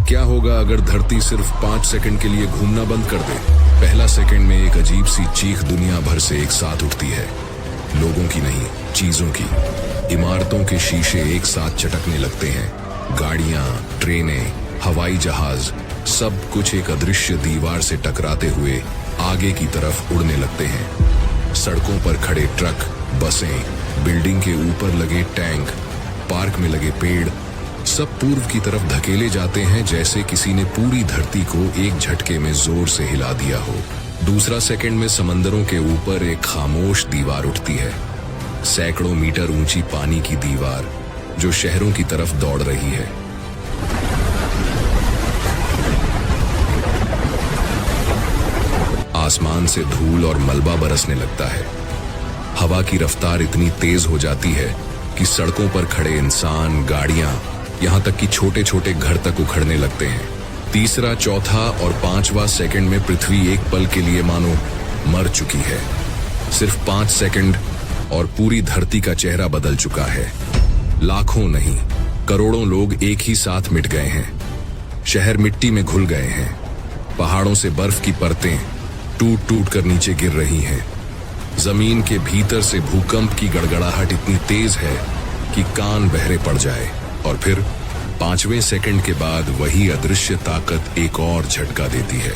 क्या होगा अगर धरती सिर्फ 5 सेकंड के लिए घूमना बंद कर दे? पहला सेकंड में एक अजीब सी चीख दुनिया भर से एक साथ उठती है। लोगों की नहीं, चीजों की। इमारतों के शीशे एक साथ चटकने लगते हैं। गाड़ियां, ट्रेनें, हवाई जहाज, सब कुछ एक अदृश्य दीवार से टकराते हुए आगे की तरफ उड़ने लगते हैं। सड़कों पर खड़े ट्रक, बसें, बिल्डिंग के ऊपर लगे टैंक, पार्क में लगे पेड़, सब पूर्व की तरफ धकेले जाते हैं, जैसे किसी ने पूरी धरती को एक झटके में जोर से हिला दिया हो। दूसरा सेकंड में समंदरों के ऊपर एक खामोश दीवार उठती है। सैकड़ों मीटर ऊंची पानी की दीवार जो शहरों की तरफ दौड़ रही है। आसमान से धूल और मलबा बरसने लगता है। हवा की रफ्तार इतनी तेज हो जाती है कि सड़कों पर खड़े इंसान, गाड़ियां, यहां तक कि छोटे छोटे घर तक उखड़ने लगते हैं। तीसरा, चौथा और पांचवा सेकंड में पृथ्वी एक पल के लिए मानो मर चुकी है। सिर्फ 5 सेकंड और पूरी धरती का चेहरा बदल चुका है। लाखों नहीं, करोड़ों लोग एक ही साथ मिट गए हैं। शहर मिट्टी में घुल गए हैं। पहाड़ों से बर्फ की परतें टूट टूट कर नीचे गिर रही हैं। जमीन के भीतर से भूकंप की गड़गड़ाहट इतनी तेज है कि कान बहरे पड़ जाए। और फिर 5वें सेकंड के बाद वही अदृश्य ताकत एक और झटका देती है।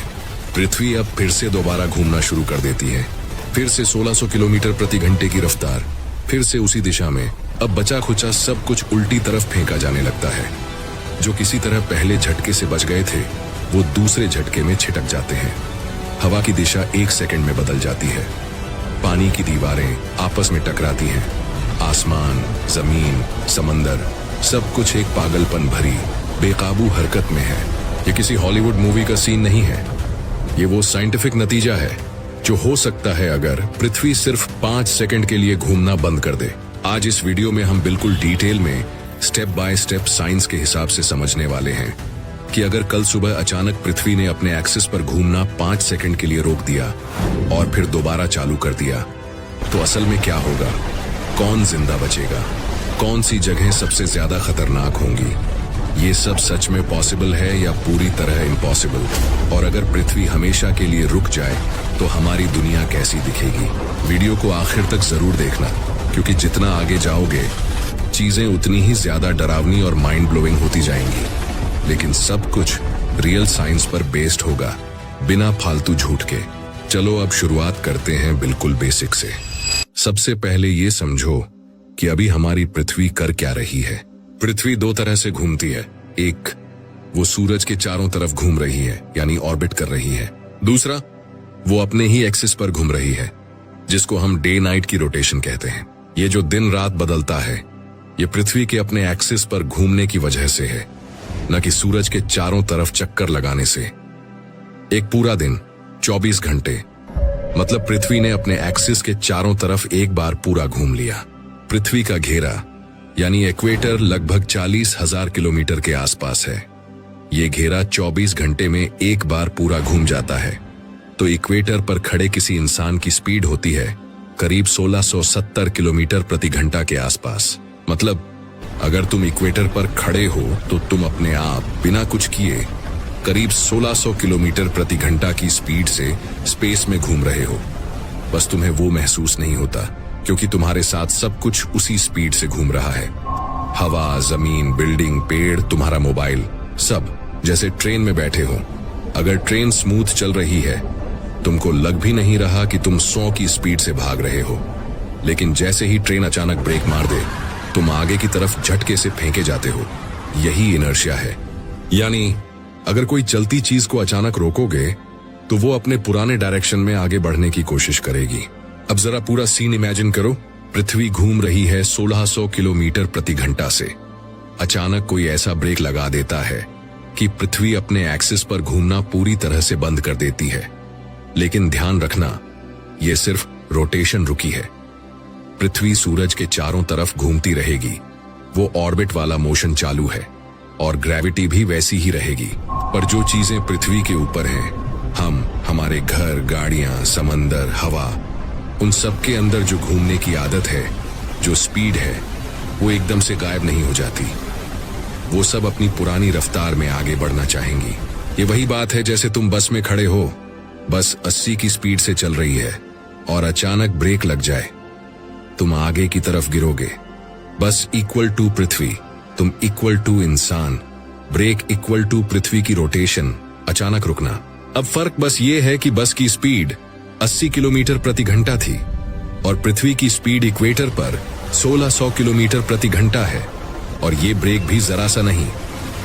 पृथ्वी अब फिर से दोबारा घूमना शुरू कर देती है। फिर से 1600 किलोमीटर प्रति घंटे की रफ्तार, फिर से उसी दिशा में। अब बचा खुचा सब कुछ उल्टी तरफ फेंका जाने लगता है। जो किसी तरह पहले झटके से बच गए थे, वो दूसरे झटके में छिटक जाते हैं। हवा की दिशा 1 सेकंड में बदल जाती है। पानी की दीवारें आपस में टकराती हैं। आसमान, जमीन, समंदर, सब कुछ एक पागलपन भरी, बेकाबू हरकत में है। ये किसी हॉलीवुड मूवी का सीन नहीं है। ये वो साइंटिफिक नतीजा है जो हो सकता है अगर पृथ्वी सिर्फ 5 सेकंड के लिए घूमना बंद कर दे। आज इस वीडियो में हम बिल्कुल डिटेल में स्टेप बाय स्टेप साइंस के हिसाब से समझने वाले हैं कि अगर कल सुबह अचानक पृथ्वी ने अपने एक्सिस पर घूमना 5 सेकंड के लिए रोक दिया और फिर दोबारा चालू कर दिया, तो असल में क्या होगा? कौन जिंदा बचेगा? कौन सी जगह सबसे ज्यादा खतरनाक होंगी? ये सब सच में पॉसिबल है या पूरी तरह इम्पॉसिबल? और अगर पृथ्वी हमेशा के लिए रुक जाए तो हमारी दुनिया कैसी दिखेगी? वीडियो को आखिर तक जरूर देखना, क्योंकि जितना आगे जाओगे चीजें उतनी ही ज्यादा डरावनी और माइंड ब्लोइंग होती जाएंगी। लेकिन सब कुछ रियल साइंस पर बेस्ड होगा, बिना फालतू झूठ के। चलो अब शुरुआत करते हैं बिल्कुल बेसिक से। सबसे पहले ये समझो कि अभी हमारी पृथ्वी कर क्या रही है। पृथ्वी 2 तरह से घूमती है। एक, वो सूरज के चारों तरफ घूम रही है, यानी ऑर्बिट कर रही है। दूसरा, वो अपने ही एक्सिस पर घूम रही है, जिसको हम डे नाइट की रोटेशन कहते हैं। ये जो दिन रात बदलता है, ये पृथ्वी के अपने एक्सिस पर घूमने की वजह से है, न कि सूरज के चारों तरफ चक्कर लगाने से। एक पूरा दिन 24 घंटे, मतलब पृथ्वी ने अपने एक्सिस के चारों तरफ एक बार पूरा घूम लिया। पृथ्वी का घेरा यानी इक्वेटर लगभग 40,000 किलोमीटर के आसपास है। ये घेरा 24 घंटे में एक बार पूरा घूम जाता है। तो इक्वेटर पर खड़े किसी इंसान की स्पीड होती है करीब 1670 किलोमीटर प्रति घंटा के आसपास। मतलब अगर तुम इक्वेटर पर खड़े हो तो तुम अपने आप बिना कुछ किए करीब 1600 किलोमीटर प्रति घंटा की स्पीड से स्पेस में घूम रहे हो। बस तुम्हें वो महसूस नहीं होता, क्योंकि तुम्हारे साथ सब कुछ उसी स्पीड से घूम रहा है। हवा, जमीन, बिल्डिंग, पेड़, तुम्हारा मोबाइल, सब जैसे ट्रेन में बैठे हो। अगर ट्रेन स्मूथ चल रही है, तुमको लग भी नहीं रहा कि तुम 100 की स्पीड से भाग रहे हो। लेकिन जैसे ही ट्रेन अचानक ब्रेक मार दे, तुम आगे की तरफ झटके से फेंके जाते हो। यही इनर्शिया है। यानी अगर कोई चलती चीज को अचानक रोकोगे तो वो अपने पुराने डायरेक्शन में आगे बढ़ने की कोशिश करेगी। अब जरा पूरा सीन इमेजिन करो। पृथ्वी घूम रही है 1600 किलोमीटर प्रति घंटा से। अचानक कोई ऐसा ब्रेक लगा देता है कि पृथ्वी अपने एक्सिस पर घूमना पूरी तरह से बंद कर देती है। लेकिन ध्यान रखना, यह सिर्फ रोटेशन रुकी है। पृथ्वी सूरज के चारों तरफ घूमती रहेगी। वो ऑर्बिट वाला मोशन चालू है और ग्रेविटी भी वैसी ही रहेगी। पर जो चीजें पृथ्वी के ऊपर हैं, हमारे घर, गाड़ियां, समंदर, हवा, उन सब के अंदर जो घूमने की आदत है, जो स्पीड है, वो एकदम से गायब नहीं हो जाती। वो सब अपनी पुरानी रफ्तार में आगे बढ़ना चाहेंगी। ये वही बात है जैसे तुम बस में खड़े हो, बस 80 की स्पीड से चल रही है और अचानक ब्रेक लग जाए, तुम आगे की तरफ गिरोगे। बस इक्वल टू पृथ्वी, तुम इक्वल टू इंसान, ब्रेक इक्वल टू पृथ्वी की रोटेशन, अचानक रुकना। अब फर्क बस ये है कि बस की स्पीड 80 किलोमीटर प्रति घंटा थी और पृथ्वी की स्पीड इक्वेटर पर 1600 किलोमीटर प्रति घंटा है, और ये ब्रेक भी जरा सा नहीं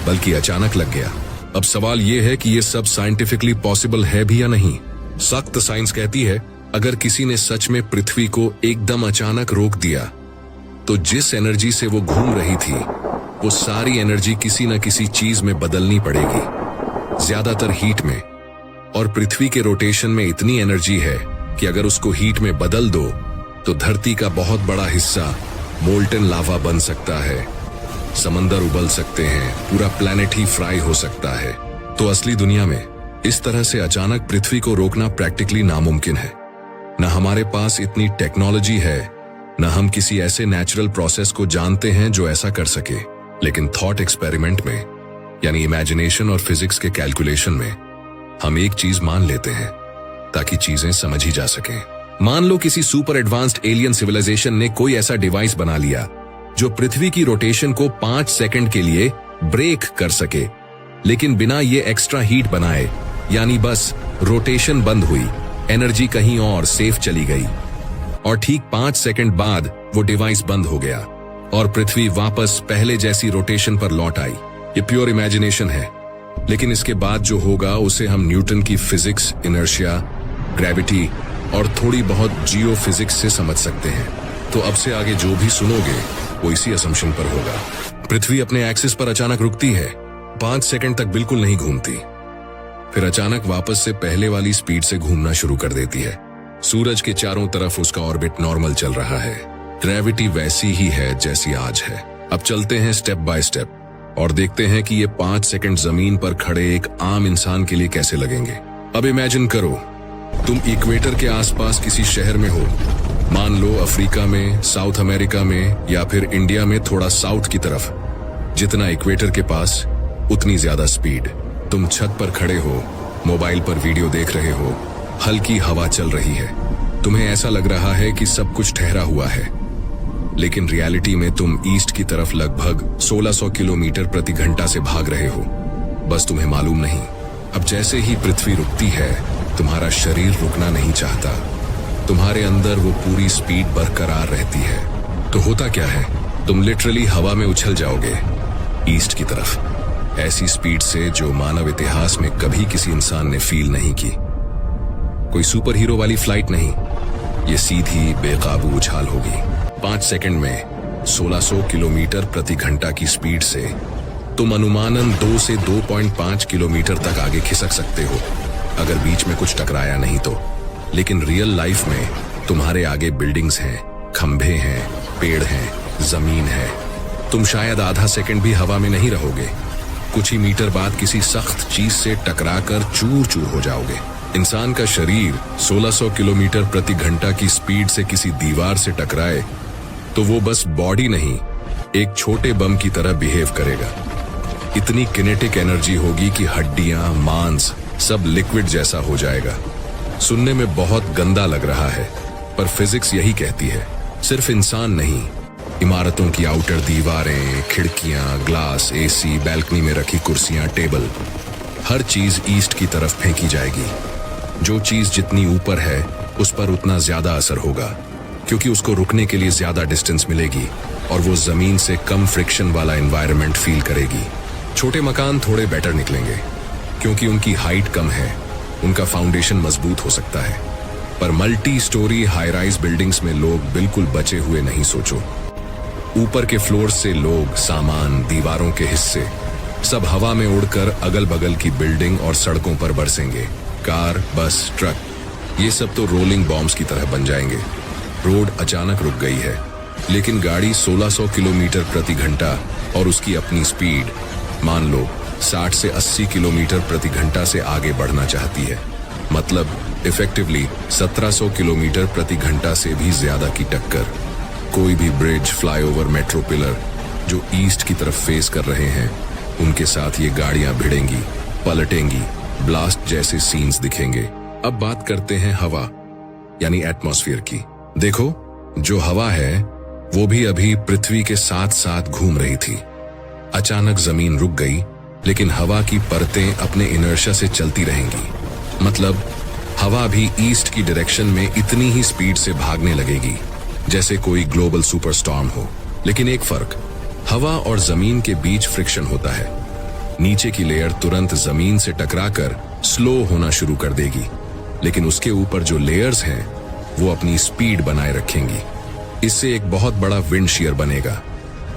बल्कि अचानक लग गया। अब सवाल ये है कि ये सब साइंटिफिकली पॉसिबल है भी या नहीं। सख्त साइंस कहती है अगर किसी ने सच में पृथ्वी को एकदम अचानक रोक दिया तो जिस एनर्जी से वो घूम रही थी वो सारी एनर्जी किसी न किसी चीज में बदलनी पड़ेगी, ज्यादातर हीट में। और पृथ्वी के रोटेशन में इतनी एनर्जी है कि अगर उसको हीट में बदल दो तो धरती का बहुत बड़ा हिस्सा मोल्टन लावा बन सकता है, समंदर उबल सकते हैं, पूरा प्लेनेट ही फ्राई हो सकता है। तो असली दुनिया में इस तरह से अचानक पृथ्वी को रोकना प्रैक्टिकली नामुमकिन है। न हमारे पास इतनी टेक्नोलॉजी है, न हम किसी ऐसे नेचुरल प्रोसेस को जानते हैं जो ऐसा कर सके। लेकिन थॉट एक्सपेरिमेंट में, यानी इमेजिनेशन और फिजिक्स के कैलकुलेशन में, हम एक चीज मान लेते हैं ताकि चीजें समझ ही जा सकें। मान लो किसी सुपर एडवांस्ड एलियन सिविलाइजेशन ने कोई ऐसा डिवाइस बना लिया जो पृथ्वी की रोटेशन को 5 सेकंड के लिए ब्रेक कर सके, लेकिन बिना ये एक्स्ट्रा हीट बनाए, यानी बस रोटेशन बंद हुई, एनर्जी कहीं और सेफ चली गई, और ठीक 5 सेकंड बाद वो डिवाइस बंद हो गया और पृथ्वी वापस पहले जैसी रोटेशन पर लौट आई। ये प्योर इमेजिनेशन है, लेकिन इसके बाद जो होगा उसे हम न्यूटन की फिजिक्स, इनर्शिया, ग्रेविटी और थोड़ी बहुत जियो फिजिक्स से समझ सकते हैं। तो अब से आगे जो भी सुनोगे वो इसी असम्पशन पर होगा। पृथ्वी अपने एक्सिस पर अचानक रुकती है, 5 सेकंड तक बिल्कुल नहीं घूमती, फिर अचानक वापस से पहले वाली स्पीड से घूमना शुरू कर देती है। सूरज के चारों तरफ उसका ऑर्बिट नॉर्मल चल रहा है, ग्रेविटी वैसी ही है जैसी आज है। अब चलते हैं स्टेप बाय स्टेप और देखते हैं कि ये 5 सेकंड जमीन पर खड़े एक आम इंसान के लिए कैसे लगेंगे। अब इमेजिन करो तुम इक्वेटर के आसपास किसी शहर में हो, मान लो अफ्रीका में, साउथ अमेरिका में, या फिर इंडिया में थोड़ा साउथ की तरफ। जितना इक्वेटर के पास उतनी ज्यादा स्पीड। तुम छत पर खड़े हो, मोबाइल पर वीडियो देख रहे हो, हल्की हवा चल रही है, तुम्हें ऐसा लग रहा है कि सब कुछ ठहरा हुआ है, लेकिन रियलिटी में तुम ईस्ट की तरफ लगभग 1600 किलोमीटर प्रति घंटा से भाग रहे हो, बस तुम्हें मालूम नहीं। अब जैसे ही पृथ्वी रुकती है, तुम्हारा शरीर रुकना नहीं चाहता, तुम्हारे अंदर वो पूरी स्पीड बरकरार रहती है। तो होता क्या है, तुम लिटरली हवा में उछल जाओगे ईस्ट की तरफ, ऐसी स्पीड से जो मानव इतिहास में कभी किसी इंसान ने फील नहीं की। कोई सुपर हीरो वाली फ्लाइट नहीं, ये सीधी बेकाबू उछाल होगी। 5 सेकंड में 1600 किलोमीटर प्रति घंटा की स्पीड से तुम अनुमानन 2 से 2.5 किलोमीटर तक आगे खिसक सकते हो, अगर बीच में कुछ टकराया नहीं तो। लेकिन रियल लाइफ में तुम्हारे आगे बिल्डिंग्स हैं, खंभे हैं, पेड़ हैं, जमीन है, तुम शायद आधा सेकंड भी हवा में नहीं रहोगे, कुछ ही मीटर बाद किसी सख्त चीज से टकराकर चूर चूर हो जाओगे। इंसान का शरीर 1600 किलोमीटर प्रति घंटा की स्पीड से किसी दीवार से टकराए तो वो बस बॉडी नहीं, एक छोटे बम की तरह बिहेव करेगा। इतनी किनेटिक एनर्जी होगी कि हड्डियां, मांस सब लिक्विड जैसा हो जाएगा। सुनने में बहुत गंदा लग रहा है, पर फिजिक्स यही कहती है। सिर्फ इंसान नहीं, इमारतों की आउटर दीवारें, खिड़कियां, ग्लास, एसी, बैल्कनी में रखी कुर्सियां, टेबल, हर चीज ईस्ट की तरफ फेंकी जाएगी। जो चीज जितनी ऊपर है उस पर उतना ज्यादा असर होगा, क्योंकि उसको रुकने के लिए ज्यादा डिस्टेंस मिलेगी और वो जमीन से कम फ्रिक्शन वाला एनवायरनमेंट फील करेगी। छोटे मकान थोड़े बेटर निकलेंगे क्योंकि उनकी हाइट कम है, उनका फाउंडेशन मजबूत हो सकता है, पर multi storey high rise buildings में लोग बिल्कुल बचे हुए नहीं। सोचो, ऊपर के फ्लोर से लोग, सामान, दीवारों के हिस्से सब हवा में उड़कर अगल बगल की बिल्डिंग और सड़कों पर बरसेंगे। कार, बस, ट्रक, ये सब तो रोलिंग बॉम्ब्स की तरह बन जाएंगे। रोड अचानक रुक गई है, लेकिन गाड़ी 1600 किलोमीटर प्रति घंटा और उसकी अपनी स्पीड मान लो 60 से 80 किलोमीटर प्रति घंटा से आगे बढ़ना चाहती है। मतलब इफेक्टिवली 1700 किलोमीटर प्रति घंटा से भी ज्यादा की टक्कर। कोई भी ब्रिज, फ्लाईओवर, मेट्रो पिलर जो ईस्ट की तरफ फेस कर रहे हैं उनके साथ ये गाड़ियां भिड़ेंगी, पलटेंगी, ब्लास्ट जैसे सीन्स दिखेंगे। अब बात करते हैं हवा यानी एटमॉस्फेयर की। देखो, जो हवा है वो भी अभी पृथ्वी के साथ साथ घूम रही थी। अचानक जमीन रुक गई, लेकिन हवा की परतें अपने इनर्शिया से चलती रहेंगी। मतलब हवा भी ईस्ट की डायरेक्शन में इतनी ही स्पीड से भागने लगेगी जैसे कोई ग्लोबल सुपरस्टॉर्म हो। लेकिन एक फर्क, हवा और जमीन के बीच फ्रिक्शन होता है। नीचे की लेयर तुरंत जमीन से टकराकर स्लो होना शुरू कर देगी, लेकिन उसके ऊपर जो लेयर्स हैं वो अपनी स्पीड बनाए रखेंगी। इससे एक बहुत बड़ा विंड शीयर बनेगा,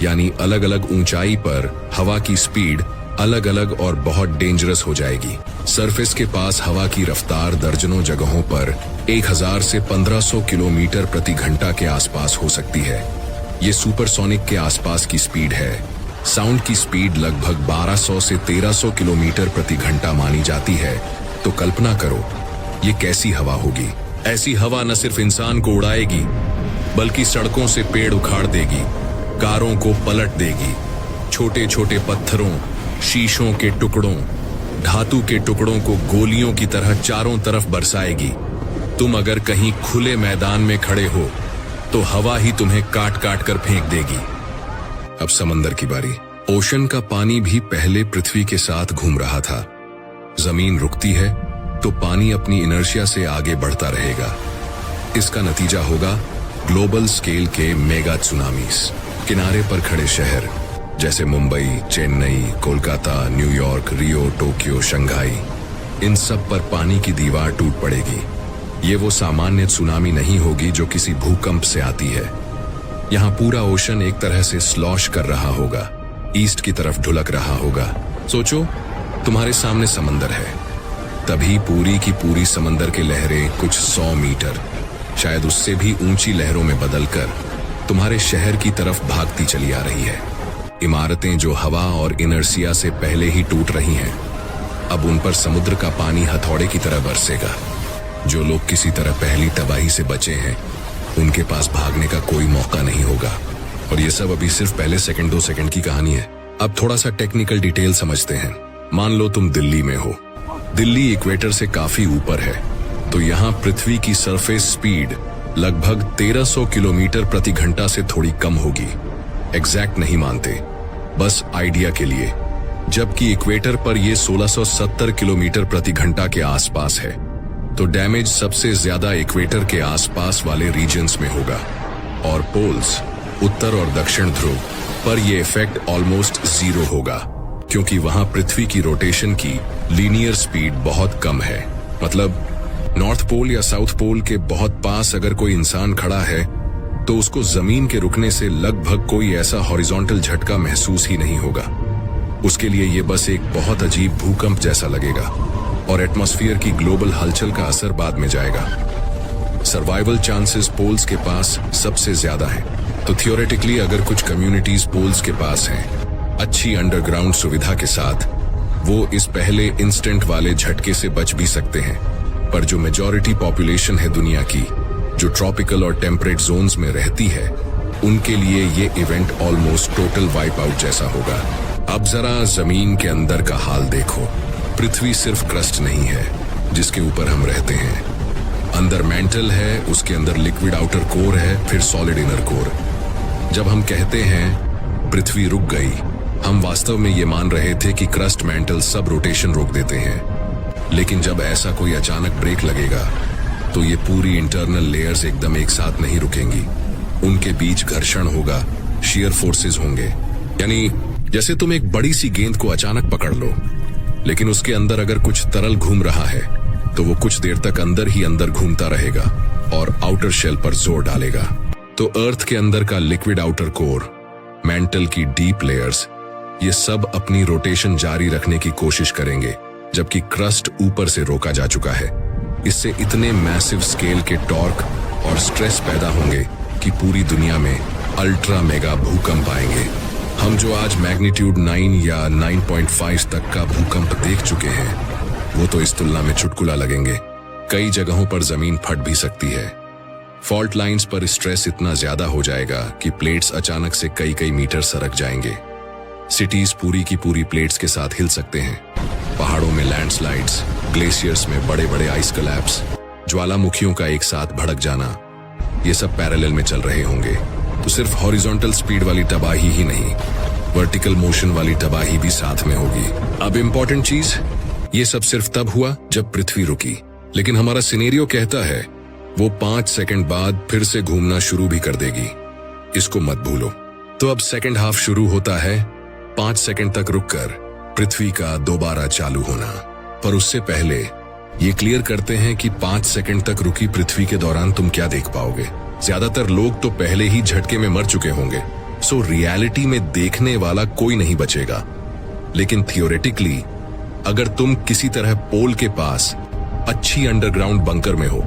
यानी अलग अलग ऊंचाई पर हवा की स्पीड अलग अलग और बहुत डेंजरस हो जाएगी। सरफेस के पास हवा की रफ्तार दर्जनों जगहों पर 1000 से 1500 किलोमीटर प्रति घंटा के आसपास हो सकती है। ये सुपरसोनिक के आसपास की स्पीड है। साउंड की स्पीड लगभग 1200 से 1300 किलोमीटर प्रति घंटा मानी जाती है। तो कल्पना करो ये कैसी हवा होगी। ऐसी हवा न सिर्फ इंसान को उड़ाएगी, बल्कि सड़कों से पेड़ उखाड़ देगी, कारों को पलट देगी, छोटे छोटे पत्थरों, शीशों के टुकड़ों, धातु के टुकड़ों को गोलियों की तरह चारों तरफ बरसाएगी। तुम अगर कहीं खुले मैदान में खड़े हो तो हवा ही तुम्हें काट काट कर फेंक देगी। अब समंदर की बारी। ओशन का पानी भी पहले पृथ्वी के साथ घूम रहा था। जमीन रुकती है तो पानी अपनी इनर्शिया से आगे बढ़ता रहेगा। इसका नतीजा होगा ग्लोबल स्केल के मेगा सुनामीज। किनारे पर खड़े शहर जैसे मुंबई, चेन्नई, कोलकाता, न्यूयॉर्क, रियो, टोक्यो, शंघाई, इन सब पर पानी की दीवार टूट पड़ेगी। ये वो सामान्य सुनामी नहीं होगी जो किसी भूकंप से आती है। यहाँ पूरा ओशन एक तरह से स्लॉश कर रहा होगा, ईस्ट की तरफ ढुलक रहा होगा। सोचो, तुम्हारे सामने समंदर है, तभी पूरी की पूरी समंदर की लहरें कुछ 100 मीटर, शायद उससे भी ऊंची लहरों में बदलकर तुम्हारे शहर की तरफ भागती चली आ रही है। इमारतें जो हवा और इनर्शिया से पहले ही टूट रही हैं, अब उन पर समुद्र का पानी हथौड़े की तरह बरसेगा। जो लोग किसी तरह पहली तबाही से बचे हैं, उनके पास भागने का कोई मौका नहीं होगा। और ये सब अभी सिर्फ पहले सेकंड 2 सेकंड की कहानी है। अब थोड़ा सा टेक्निकल डिटेल समझते हैं। मान लो तुम दिल्ली में हो। दिल्ली इक्वेटर से काफी ऊपर है, तो यहाँ पृथ्वी की सरफेस स्पीड लगभग 1300 किलोमीटर प्रति घंटा से थोड़ी कम होगी। एग्जैक्ट नहीं मानते, बस आइडिया के लिए। जबकि इक्वेटर पर यह 1670 किलोमीटर प्रति घंटा के आसपास है, तो डैमेज सबसे ज्यादा इक्वेटर के आसपास वाले रीजन्स में होगा। और पोल्स, उत्तर और दक्षिण ध्रुव पर यह इफेक्ट ऑलमोस्ट जीरो होगा, क्योंकि वहां पृथ्वी की रोटेशन की लीनियर स्पीड बहुत कम है। मतलब नॉर्थ पोल या साउथ पोल के बहुत पास अगर कोई इंसान खड़ा है तो उसको जमीन के रुकने से लगभग कोई ऐसा हॉरिजॉन्टल झटका महसूस ही नहीं होगा। उसके लिए ये बस एक बहुत अजीब भूकंप जैसा लगेगा, और एटमॉस्फेयर की ग्लोबल हलचल का असर बाद में जाएगा। सर्वाइवल चांसेस पोल्स के पास सबसे ज्यादा हैं, तो थियोरेटिकली अगर कुछ कम्युनिटीज पोल्स के पास हैं, अच्छी अंडरग्राउंड सुविधा के साथ, वो इस पहले इंस्टेंट वाले झटके से बच भी सकते हैं। पर जो मेजॉरिटी पॉपुलेशन है दुनिया की, जो ट्रॉपिकल और टेम्परेट जोन्स में रहती है, उनके लिए ये event almost total wipe out जैसा होगा। अब जरा जमीन के अंदर का हाल देखो। पृथ्वी सिर्फ क्रस्ट नहीं है जिसके ऊपर हम रहते हैं। अंदर मेंटल है, उसके अंदर लिक्विड आउटर कोर है, फिर सॉलिड इनर कोर। जब हम कहते हैं पृथ्वी रुक गई, हम वास्तव में ये मान रहे थे कि क्रस्ट मेंटल सब रोटेशन रोक देते हैं। लेकिन जब ऐसा कोई अचानक ब्रेक लगेगा तो ये पूरी इंटरनल लेयर्स एकदम एक साथ नहीं रुकेंगी। उनके बीच घर्षण होगा, शियर फोर्सेस होंगे। यानी जैसे तुम एक बड़ी सी गेंद को अचानक पकड़ लो, लेकिन उसके अंदर अगर कुछ तरल घूम रहा है तो वो कुछ देर तक अंदर ही अंदर घूमता रहेगा और आउटर शेल पर जोर डालेगा। तो अर्थ के अंदर का लिक्विड आउटर कोर, मेंटल की डीप लेयर्स, ये सब अपनी रोटेशन जारी रखने की कोशिश करेंगे, जबकि क्रस्ट ऊपर से रोका जा चुका है। इससे इतने मैसिव स्केल के टॉर्क और स्ट्रेस पैदा होंगे कि पूरी दुनिया में अल्ट्रा मेगा भूकंप आएंगे। हम जो आज मैग्नीट्यूड 9 या 9.5 तक का भूकंप देख चुके हैं, वो तो इस तुलना में चुटकुला लगेंगे। कई जगहों पर जमीन फट भी सकती है। फॉल्ट लाइंस पर स्ट्रेस इतना ज्यादा हो जाएगा कि प्लेट्स अचानक से कई कई मीटर सरक जाएंगे। सिटीज पूरी की पूरी प्लेट्स के साथ हिल सकते हैं। पहाड़ों में लैंडस्लाइड्स, ग्लेशियर्स में बड़े बड़े आइस कोलैप्स, ज्वालामुखियों का एक साथ भड़क जाना, ये सब पैरेलल में चल रहे होंगे। तो सिर्फ हॉरिजॉन्टल स्पीड वाली तबाही ही नहीं, वर्टिकल मोशन वाली तबाही भी साथ में होगी। अब इंपॉर्टेंट चीज, ये सब सिर्फ तब हुआ जब पृथ्वी रुकी, लेकिन हमारा सिनेरियो कहता है वो 5 सेकंड बाद फिर से घूमना शुरू भी कर देगी। इसको मत भूलो। तो अब सेकंड हाफ शुरू होता है 5 सेकंड तक रुककर पृथ्वी का दोबारा चालू होना। पर उससे पहले ये क्लियर करते हैं कि 5 सेकंड तक रुकी पृथ्वी के दौरान तुम क्या देख पाओगे। ज्यादातर लोग तो पहले ही झटके में मर चुके होंगे, सो रियलिटी में देखने वाला कोई नहीं बचेगा। लेकिन थियोरेटिकली अगर तुम किसी तरह पोल के पास अच्छी अंडरग्राउंड बंकर में हो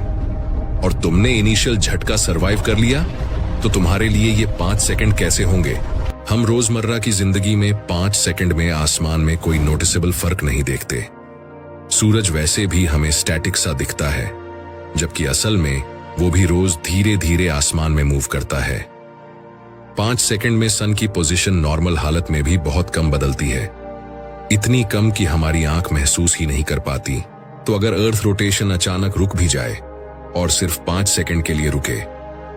और तुमने इनिशियल झटका सरवाइव कर लिया, तो तुम्हारे लिए ये 5 सेकंड कैसे होंगे। हम रोजमर्रा की जिंदगी में 5 सेकंड में आसमान में कोई नोटिसेबल फर्क नहीं देखते। सूरज वैसे भी हमें स्टैटिक सा दिखता है, जबकि असल में वो भी रोज धीरे धीरे आसमान में मूव करता है। 5 सेकंड में सन की पोजीशन नॉर्मल हालत में भी बहुत कम बदलती है, इतनी कम कि हमारी आंख महसूस ही नहीं कर पाती। तो अगर अर्थ रोटेशन अचानक रुक भी जाए और सिर्फ 5 सेकंड के लिए रुके,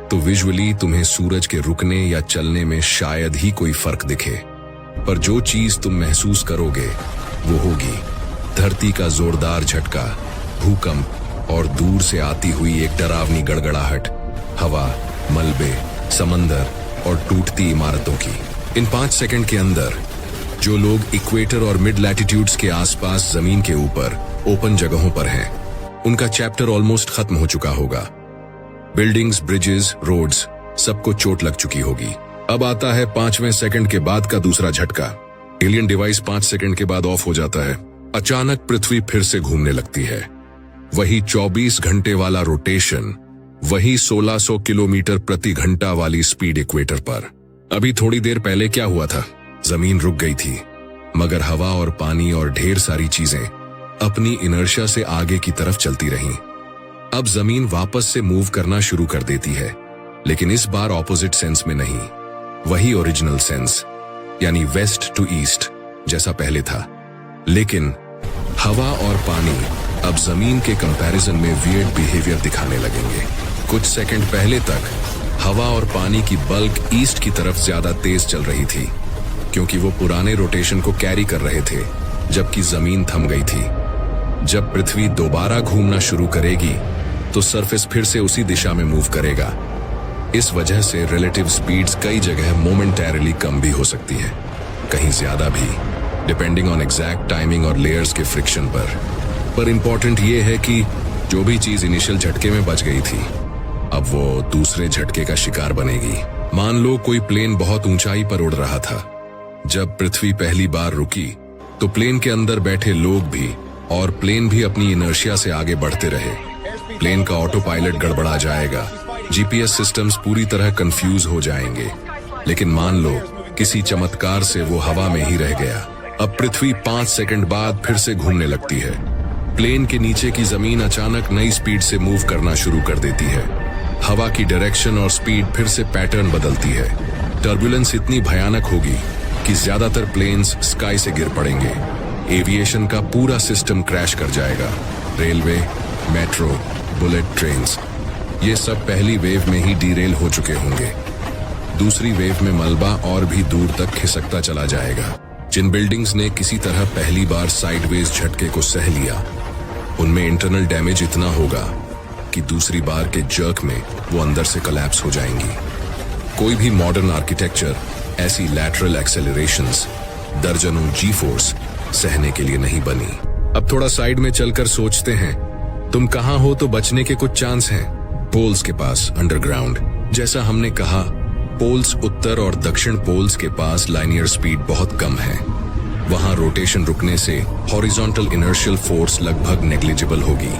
तो विजुअली तुम्हें सूरज के रुकने या चलने में शायद ही कोई फर्क दिखे। पर जो चीज तुम महसूस करोगे वो होगी धरती का जोरदार झटका, भूकंप और दूर से आती हुई एक डरावनी गड़गड़ाहट, हवा, मलबे, समंदर और टूटती इमारतों की। इन 5 सेकंड के अंदर जो लोग इक्वेटर और मिड लैटिट्यूड्स के आसपास जमीन के ऊपर ओपन जगहों पर हैं, उनका चैप्टर ऑलमोस्ट खत्म हो चुका होगा। बिल्डिंग्स, ब्रिजेस, रोड्स, सबको चोट लग चुकी होगी। अब आता है 5वें सेकंड के बाद का दूसरा झटका। एलियन डिवाइस 5 सेकंड के बाद ऑफ हो जाता है। अचानक पृथ्वी फिर से घूमने लगती है। वही 24 घंटे वाला रोटेशन, वही 1600 किलोमीटर प्रति घंटा वाली स्पीड इक्वेटर पर। अभी थोड़ी देर पहले क्या हुआ था? जमीन रुक गई थी, मगर हवा और पानी और ढेर सारी चीजें अपनी इनर्शिया से आगे की तरफ चलती रहीं। अब जमीन वापस से मूव करना शुरू कर देती है, लेकिन इस बार ऑपोजिट सेंस में नहीं, वही ओरिजिनल सेंस, यानी वेस्ट टू ईस्ट जैसा पहले था। लेकिन हवा और पानी अब जमीन के कंपैरिजन में वियर्ड बिहेवियर दिखाने लगेंगे। कुछ सेकंड पहले तक हवा और पानी की बल्क ईस्ट की तरफ ज्यादा तेज चल रही थी, क्योंकि वो पुराने रोटेशन को कैरी कर रहे थे, जबकि जमीन थम गई थी। जब पृथ्वी दोबारा घूमना शुरू करेगी, तो सरफेस फिर से उसी दिशा में मूव करेगा। इस वजह से रिलेटिव स्पीड्स कई जगह मोमेंटरीली कम भी हो सकती है, कहीं ज्यादा भी, डिपेंडिंग ऑन एग्जैक्ट टाइमिंग और लेयर्स के फ्रिक्शन पर इंपॉर्टेंट ये है कि जो भी चीज इनिशियल झटके में बच गई थी, अब वो दूसरे झटके का शिकार बनेगी। मान लो कोई प्लेन बहुत ऊंचाई पर उड़ रहा था। जब पृथ्वी पहली बार रुकी, तो प्लेन के अंदर बैठे लोग भी और प्लेन भी अपनी इनर्शिया से आगे बढ़ते रहे। प्लेन का ऑटो पायलट गड़बड़ा जाएगा, जीपीएस सिस्टम्स पूरी तरह कंफ्यूज हो जाएंगे। लेकिन मान लो किसी चमत्कार से वो हवा में ही रह गया। अब पृथ्वी 5 सेकंड बाद फिर से घूमने लगती है। प्लेन के नीचे की जमीन अचानक नई स्पीड से मूव करना शुरू कर देती है। हवा की डायरेक्शन और स्पीड फिर से पैटर्न बदलती है। टर्बुलेंस इतनी भयानक होगी कि ज्यादातर प्लेन्स स्काई से गिर पड़ेंगे। एविएशन का पूरा सिस्टम क्रैश कर जाएगा। रेलवे, मेट्रो, बुलेट ट्रेन्स, ये सब पहली वेव में ही डीरेल हो चुके होंगे। दूसरी वेव में मलबा और भी दूर तक खिसकता चला जाएगा। जिन बिल्डिंग्स ने किसी तरह पहली बार साइडवेज झटके को सह लिया, उनमें इंटरनल डैमेज इतना होगा कि दूसरी बार के जर्क में वो अंदर से कोलैप्स हो जाएंगी। कोई भी मॉडर्न आर्किटेक्चर ऐसी लैटरल एक्सेलरेशंस, दर्जनों जी फोर्स सहने के लिए नहीं बनी। अब थोड़ा साइड में चलकर सोचते हैं, तुम कहां हो तो बचने के कुछ चांस हैं। पोल्स के पास अंडरग्राउंड, जैसा हमने कहा, पोल्स उत्तर और दक्षिण पोल्स के पास लाइनियर स्पीड बहुत कम है। वहां रोटेशन रुकने से हॉरिजॉन्टल इनर्शियल फोर्स लगभग नेग्लिजिबल होगी।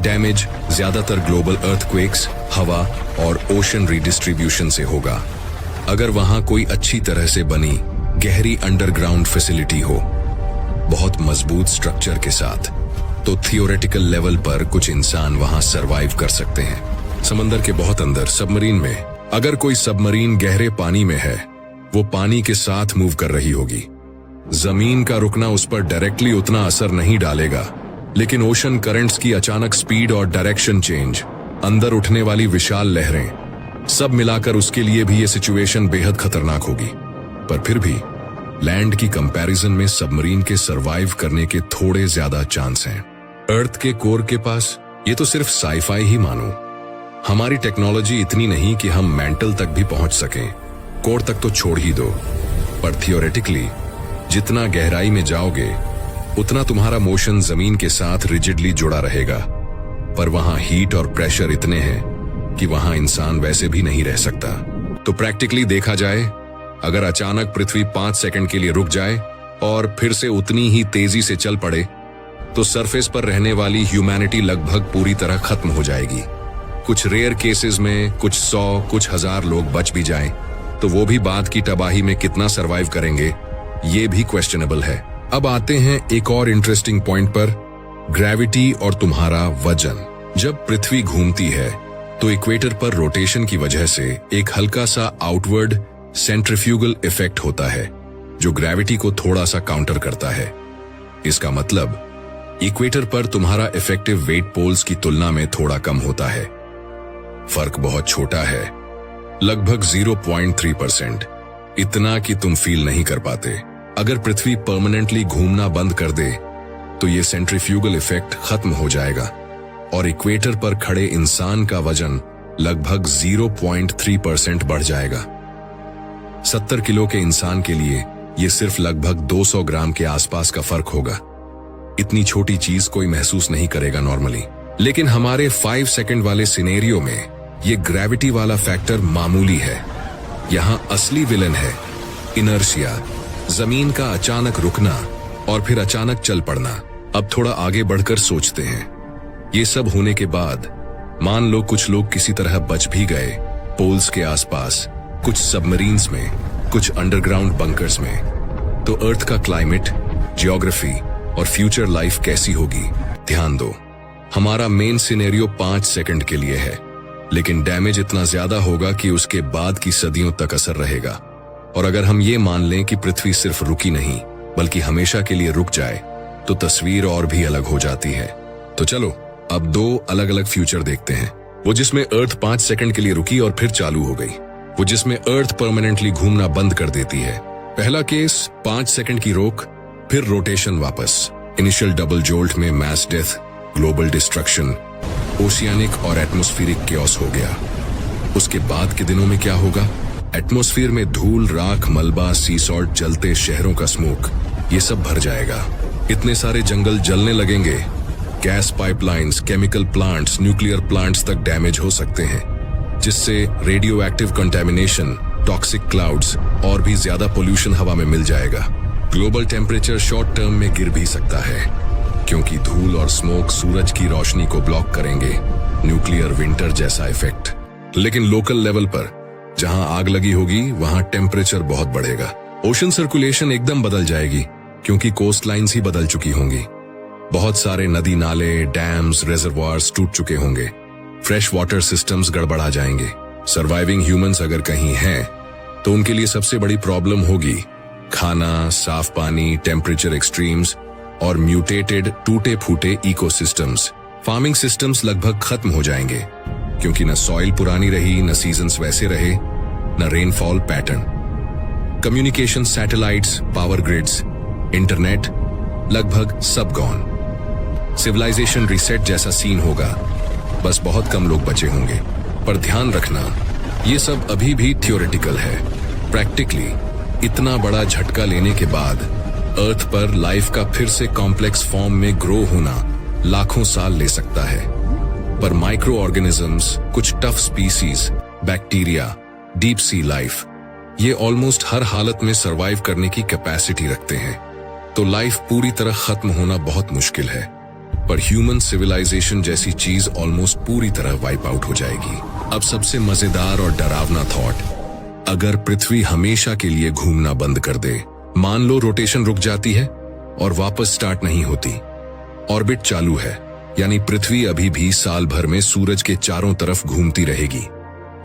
डैमेज ज्यादातर ग्लोबल अर्थक्वेक्स, हवा और ओशन रीडिस्ट्रीब्यूशन से होगा। अगर वहां कोई अच्छी तरह से बनी गहरी अंडरग्राउंड फैसिलिटी हो, बहुत मजबूत स्ट्रक्चर के साथ, तो थियोरेटिकल लेवल पर कुछ इंसान वहां सरवाइव कर सकते हैं। समंदर के बहुत अंदर सबमरीन में, अगर कोई सबमरीन गहरे पानी में है, वो पानी के साथ मूव कर रही होगी। जमीन का रुकना उस पर डायरेक्टली उतना असर नहीं डालेगा, लेकिन ओशन करंट्स की अचानक स्पीड और डायरेक्शन चेंज, अंदर उठने वाली विशाल लहरें, सब मिलाकर उसके लिए भी ये सिचुएशन बेहद खतरनाक होगी। पर फिर भी लैंड की कंपैरिजन में सबमरीन के सरवाइव करने के थोड़े ज्यादा चांस हैं। अर्थ के कोर के पास ये तो सिर्फ साईफाई ही मानो। हमारी टेक्नोलॉजी इतनी नहीं कि हम मेंटल तक भी पहुंच सकें, कोर तक तो छोड़ ही दो। पर थियोरेटिकली जितना गहराई में जाओगे उतना तुम्हारा मोशन जमीन के साथ रिजिडली जुड़ा रहेगा। पर वहां हीट और प्रेशर इतने हैं कि वहां इंसान वैसे भी नहीं रह सकता। तो प्रैक्टिकली देखा जाए, अगर अचानक पृथ्वी 5 सेकंड के लिए रुक जाए और फिर से उतनी ही तेजी से चल पड़े, तो सरफेस पर रहने वाली ह्यूमैनिटी लगभग पूरी तरह खत्म हो जाएगी। कुछ रेयर केसेस में कुछ 100, कुछ 1000 लोग बच भी जाएं, तो वो भी बाद की तबाही में कितना सरवाइव करेंगे, ये भी क्वेश्चनेबल है। अब आते हैं एक और इंटरेस्टिंग पॉइंट पर, ग्रेविटी और तुम्हारा वजन। जब पृथ्वी घूमती है तो इक्वेटर पर रोटेशन की वजह से एक हल्का सा आउटवर्ड सेंट्रीफ्यूगल इफेक्ट होता है, जो ग्रेविटी को थोड़ा सा काउंटर करता है। इसका मतलब इक्वेटर पर तुम्हारा इफेक्टिव वेट पोल्स की तुलना में थोड़ा कम होता है। फर्क बहुत छोटा है, लगभग 0.3%, इतना कि तुम फील नहीं कर पाते। अगर पृथ्वी परमानेंटली घूमना बंद कर दे तो ये सेंट्रीफ्यूगल इफेक्ट खत्म हो जाएगा और इक्वेटर पर खड़े इंसान का वजन लगभग 0.3% बढ़ जाएगा। 70 किलो के इंसान के लिए ये सिर्फ लगभग 200 ग्राम के आसपास का फर्क होगा। इतनी छोटी चीज कोई महसूस नहीं करेगा नॉर्मली, लेकिन हमारे 5 सेकंड वाले सिनेरियो में ये ग्रेविटी वाला फैक्टर मामूली है। यहाँ असली विलन है इनर्शिया, जमीन का अचानक रुकना और फिर अचानक चल पड़ना। अब थोड़ा आगे बढ़कर सोचते हैं, ये सब होने के बाद मान लो कुछ लोग किसी तरह बच भी गए पोल्स के आसपास, कुछ सबमरीन्स में, कुछ अंडरग्राउंड बंकर्स में, तो अर्थ का क्लाइमेट, जियोग्राफी और फ्यूचर लाइफ कैसी होगी? ध्यान दो, हमारा मेन सिनेरियो 5 सेकंड के लिए है, लेकिन डैमेज इतना ज्यादा होगा कि उसके बाद की सदियों तक असर रहेगा। और अगर हम ये मान लें कि पृथ्वी सिर्फ रुकी नहीं बल्कि हमेशा के लिए रुक जाए, तो तस्वीर और भी अलग हो जाती है। तो चलो अब 2 अलग अलग फ्यूचर देखते हैं, वो जिसमें अर्थ 5 सेकंड के लिए रुकी और फिर चालू हो गई, वो जिसमें अर्थ परमानेंटली घूमना बंद कर देती है। पहला केस 5 सेकंड की रोक, फिर रोटेशन वापस, इनिशियल डबल जोल्ट में mass death, global destruction, oceanic और एटमॉस्फेरिक केओस हो गया। उसके बाद के दिनों में क्या होगा? एटमॉस्फेयर में धूल, राख, मलबा, सी सॉल्ट, जलते शहरों का स्मोक, ये सब भर जाएगा। इतने सारे जंगल जलने लगेंगे, gas pipelines, chemical plants, nuclear plants तक डैमेज हो सकते हैं, जिससे radio active contamination, toxic clouds और भी ज्यादा पोल्यूशन हवा में मिल जाएगा। ग्लोबल टेम्परेचर शॉर्ट टर्म में गिर भी सकता है, क्योंकि धूल और स्मोक सूरज की रोशनी को ब्लॉक करेंगे, न्यूक्लियर विंटर जैसा इफेक्ट। लेकिन लोकल लेवल पर जहां आग लगी होगी वहां टेम्परेचर बहुत बढ़ेगा। ओशन सर्कुलेशन एकदम बदल जाएगी, क्योंकि कोस्ट लाइन्स ही बदल चुकी होंगी। बहुत सारे नदी नाले, डैम्स, रिजर्वायर्स टूट चुके होंगे, फ्रेश वाटर सिस्टम्स गड़बड़ा जाएंगे। सर्वाइविंग ह्यूमंस अगर कहीं हैं तो उनके लिए सबसे बड़ी प्रॉब्लम होगी खाना, साफ पानी, टेम्परेचर एक्सट्रीम्स और म्यूटेटेड टूटे फूटे इकोसिस्टम्स। फार्मिंग सिस्टम्स लगभग खत्म हो जाएंगे, क्योंकि न सॉइल पुरानी रही, न सीजन्स वैसे रहे, न rainfall pattern. Communication satellites, power grids, internet लगभग सब गॉन। सिविलाइजेशन रिसेट जैसा सीन होगा, बस बहुत कम लोग बचे होंगे। पर ध्यान रखना, ये सब अभी भी थियोरेटिकल है। प्रैक्टिकली इतना बड़ा झटका लेने के बाद अर्थ पर लाइफ का फिर से कॉम्प्लेक्स फॉर्म में ग्रो होना लाखों साल ले सकता है। पर माइक्रो ऑर्गेनिजम्स, कुछ tough species, bacteria, deep sea life, ये ऑलमोस्ट हर हालत में सरवाइव करने की कैपेसिटी रखते हैं। तो लाइफ पूरी तरह खत्म होना बहुत मुश्किल है, पर ह्यूमन सिविलाइजेशन जैसी चीज ऑलमोस्ट पूरी तरह वाइप आउट हो जाएगी। अब सबसे मजेदार और डरावना थॉट, अगर पृथ्वी हमेशा के लिए घूमना बंद कर दे, मान लो रोटेशन रुक जाती है और वापस स्टार्ट नहीं होती, ऑर्बिट चालू है, यानी पृथ्वी अभी भी साल भर में सूरज के चारों तरफ घूमती रहेगी,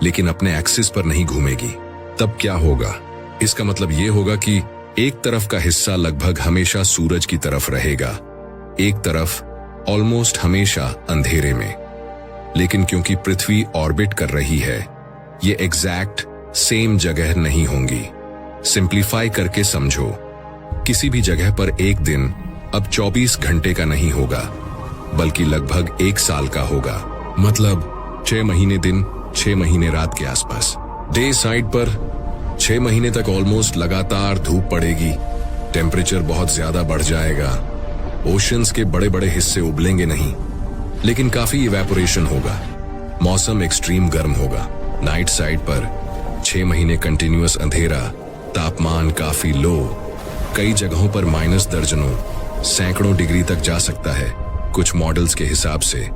लेकिन अपने एक्सिस पर नहीं घूमेगी, तब क्या होगा? इसका मतलब ये होगा कि एक तरफ का हिस्सा लगभग हमेशा सूरज की तरफ रहेगा, एक तरफ ऑलमोस्ट हमेशा अंधेरे में। लेकिन क्योंकि पृथ्वी ऑर्बिट कर रही है, ये एग्जैक्ट सेम जगह नहीं होंगी। सिंप्लीफाई करके समझो, किसी भी जगह पर एक दिन अब 24 घंटे का नहीं होगा, बल्कि लगभग 1 साल का होगा। मतलब 6 महीने दिन, 6 महीने रात के आसपास। डे साइड पर 6 महीने तक ऑलमोस्ट लगातार धूप पड़ेगी, टेम्परेचर बहुत ज्यादा बढ़ जाएगा, ओशंस के बड़े बड़े हिस्से उबलेंगे नहीं, लेकिन काफी इवेपोरेशन होगा, मौसम एक्सट्रीम गर्म होगा। नाइट साइड पर 6 महीने कंटिन्यूअस अंधेरा, तापमान काफी लो, कई जगहों पर माइनस दर्जनों, सैकड़ों डिग्री तक जा सकता है कुछ मॉडल्स के हिसाब से।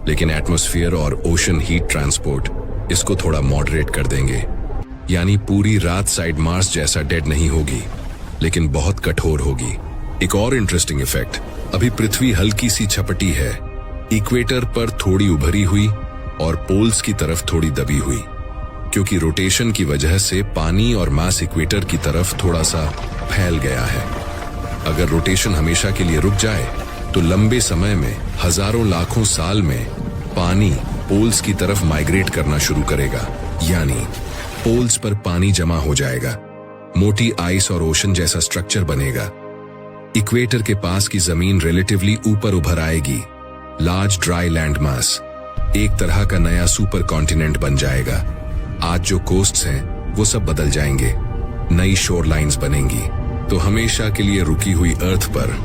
लेकिन एटमॉस्फेयर और ओशन हीट ट्रांसपोर्ट इसको थोड़ा मॉडरेट कर देंगे। यानी पूरी रात साइड मार्स जैसा डेड नहीं होगी, लेकिन बहुत कठोर होगी। एक और इंटरेस्टिंग इफेक्ट, अभी पृथ्वी हल्की सी छपटी है, इक्वेटर पर थोड़ी उभरी हुई और पोल्स की तरफ थोड़ी दबी हुई, क्योंकि रोटेशन की वजह से पानी और मास इक्वेटर की तरफ थोड़ा सा फैल गया है। अगर रोटेशन हमेशा के लिए रुक जाए तो लंबे समय में, हजारों लाखों साल में, पानी पोल्स की तरफ माइग्रेट करना शुरू करेगा। यानी पोल्स पर पानी जमा हो जाएगा, मोटी आइस और ओशन जैसा स्ट्रक्चर बनेगा। इक्वेटर के पास की जमीन रिलेटिवली ऊपर उभर आएगी, लार्ज ड्राई लैंड मास, एक तरह का नया सुपर कॉन्टिनेंट बन जाएगा। आज जो कोस्ट्स हैं वो सब बदल जाएंगे, नई शोर लाइन्स बनेंगी। तो हमेशा के लिए रुकी हुई अर्थ पर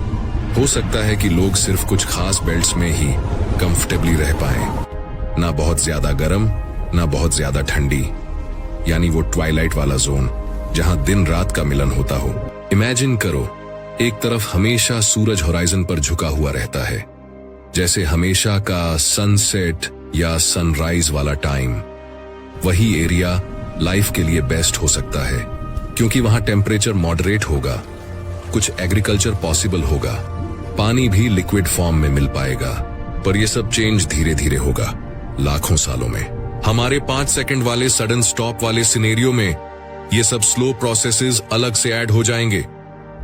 हो सकता है कि लोग सिर्फ कुछ खास बेल्ट्स में ही कंफर्टेबली रह पाएं, ना बहुत ज्यादा गर्म, ना बहुत ज्यादा ठंडी, यानी वो ट्वाइलाइट वाला जोन जहां दिन रात का मिलन होता हो। इमेजिन करो, एक तरफ हमेशा सूरज होराइजन पर झुका हुआ रहता है, जैसे हमेशा का सनसेट या सनराइज वाला टाइम। वही एरिया लाइफ के लिए बेस्ट हो सकता है, क्योंकि वहां टेम्परेचर मॉडरेट होगा, कुछ एग्रीकल्चर पॉसिबल होगा, पानी भी लिक्विड फॉर्म में मिल पाएगा। पर यह सब चेंज धीरे धीरे होगा, लाखों सालों में। हमारे 5 सेकंड वाले सडन स्टॉप वाले सिनेरियो में ये सब स्लो प्रोसेसेस अलग से ऐड हो जाएंगे,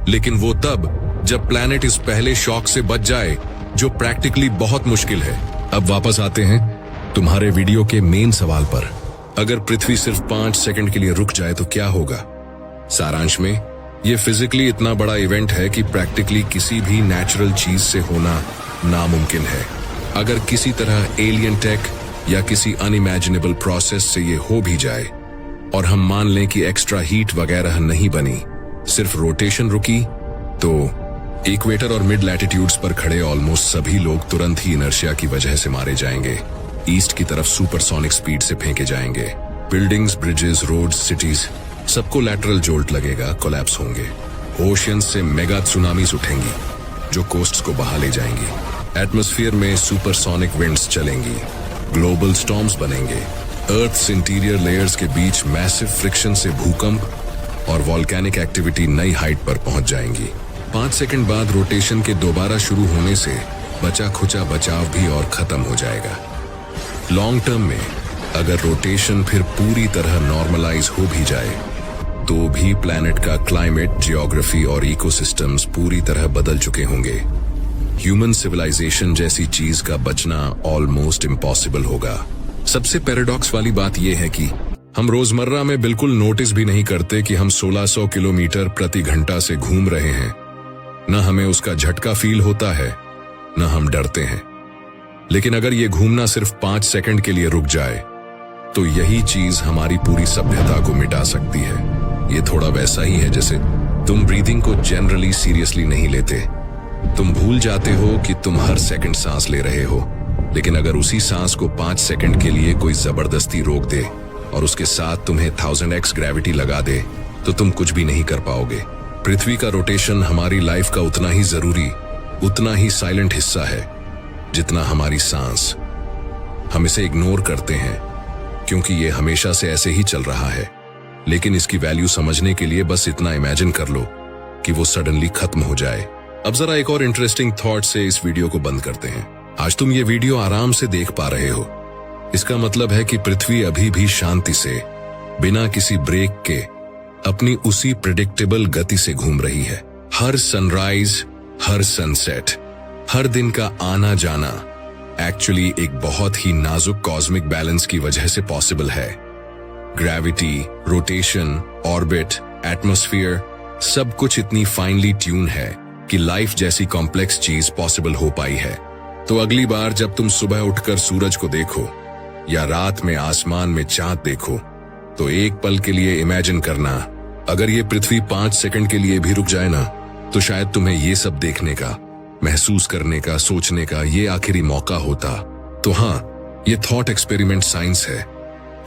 लेकिन वो तब जब प्लैनेट इस पहले शॉक से बच जाए, जो प्रैक्टिकली बहुत मुश्किल है। अब वापस आते हैं तुम्हारे वीडियो के मेन सवाल पर। अगर पृथ्वी सिर्फ 5 सेकंड के लिए रुक जाए तो क्या होगा? सारांश में, ये फिजिकली इतना बड़ा इवेंट है कि प्रैक्टिकली किसी भी नेचुरल चीज से होना नामुमकिन है। अगर किसी तरह एलियन टेक या किसी अनइमेजिनेबल प्रोसेस से ये हो भी जाए और हम मान लें कि एक्स्ट्रा हीट वगैरह नहीं बनी, सिर्फ रोटेशन रुकी, तो इक्वेटर और मिड लैटिट्यूड्स पर खड़े ऑलमोस्ट सभी लोग तुरंत ही इनर्शिया की वजह से मारे जाएंगे, ईस्ट की तरफ सुपरसोनिक स्पीड से फेंके जाएंगे। बिल्डिंग्स, ब्रिजेस, रोड्स, सिटीज, सबको लैटरल जोल्ट लगेगा, कोलैप्स होंगे। ओशियंस से मेगा सुनामीज उठेंगी जो कोस्ट्स को बहा ले जाएंगी। एटमॉस्फेयर में सुपरसोनिक विंड्स चलेंगी, ग्लोबल स्टॉर्म्स बनेंगे, अर्थ इंटीरियर लेयर्स के बीच मैसिव फ्रिक्शन से भूकंप और वॉल्केनिक एक्टिविटी नई हाइट पर पहुंच जाएंगी। 5 सेकंड बाद रोटेशन के दोबारा शुरू होने से बचा खुचा बचाव भी और खत्म हो जाएगा। लॉन्ग टर्म में अगर रोटेशन फिर पूरी तरह नॉर्मलाइज हो भी जाए, तो भी प्लैनेट का क्लाइमेट, जियोग्राफी और इकोसिस्टम्स पूरी तरह बदल चुके होंगे। ह्यूमन सिविलाइजेशन जैसी चीज का बचना ऑलमोस्ट इम्पॉसिबल होगा। सबसे पैराडॉक्स वाली बात यह है कि हम रोजमर्रा में बिल्कुल नोटिस भी नहीं करते कि हम 1600 किलोमीटर प्रति घंटा से घूम रहे हैं। न हमें उसका झटका फील होता है, न हम डरते हैं। लेकिन अगर ये घूमना सिर्फ 5 सेकंड के लिए रुक जाए, तो यही चीज हमारी पूरी सभ्यता को मिटा सकती है। ये थोड़ा वैसा ही है जैसे तुम ब्रीदिंग को जनरली सीरियसली नहीं लेते। तुम भूल जाते हो कि तुम हर सेकंड सांस ले रहे हो, लेकिन अगर उसी सांस को 5 सेकंड के लिए कोई जबरदस्ती रोक दे और उसके साथ तुम्हें 1000x ग्रेविटी लगा दे, तो तुम कुछ भी नहीं कर पाओगे। पृथ्वी का रोटेशन हमारी लाइफ का उतना ही जरूरी, उतना ही साइलेंट हिस्सा है जितना हमारी सांस। हम इसे इग्नोर करते हैं क्योंकि ये हमेशा से ऐसे ही चल रहा है, लेकिन इसकी वैल्यू समझने के लिए बस इतना इमेजिन कर लो कि वो सडनली खत्म हो जाए। अब जरा एक और इंटरेस्टिंग थॉट से इस वीडियो को बंद करते हैं। आज तुम ये वीडियो आराम से देख पा रहे हो, इसका मतलब है कि पृथ्वी अभी भी शांति से, बिना किसी ब्रेक के अपनी उसी प्रिडिक्टेबल गति से घूम रही है। हर सनराइज, हर सनसेट, हर दिन का आना जाना एक्चुअली एक बहुत ही नाजुक कॉस्मिक बैलेंस की वजह से पॉसिबल है। ग्रेविटी, रोटेशन, ऑर्बिट, एटमॉस्फेयर, सब कुछ इतनी फाइनली ट्यून है कि लाइफ जैसी कॉम्प्लेक्स चीज पॉसिबल हो पाई है। तो अगली बार जब तुम सुबह उठकर सूरज को देखो या रात में आसमान में चांद देखो, तो एक पल के लिए इमेजिन करना, अगर ये पृथ्वी 5 सेकंड के लिए भी रुक जाए ना, तो शायद तुम्हें ये सब देखने का, महसूस करने का, सोचने का ये आखिरी मौका होता। तो हाँ, ये थॉट एक्सपेरिमेंट साइंस है,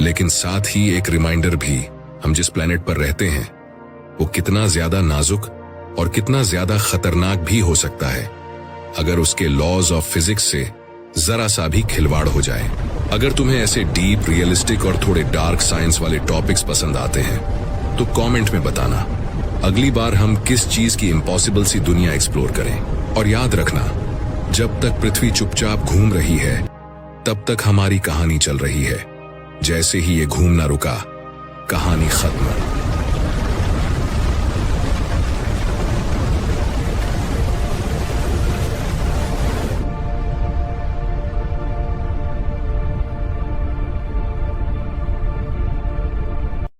लेकिन साथ ही एक रिमाइंडर भी, हम जिस प्लेनेट पर रहते हैं वो कितना ज्यादा नाजुक और कितना ज्यादा खतरनाक भी हो सकता है अगर उसके लॉज ऑफ फिजिक्स से जरा सा भी खिलवाड़ हो जाए। अगर तुम्हें ऐसे डीप, रियलिस्टिक और थोड़े डार्क साइंस वाले टॉपिक्स पसंद आते हैं तो कमेंट में बताना अगली बार हम किस चीज की इम्पॉसिबल सी दुनिया एक्सप्लोर करें। और याद रखना, जब तक पृथ्वी चुपचाप घूम रही है तब तक हमारी कहानी चल रही है। जैसे ही ये घूमना रुका, कहानी खत्म।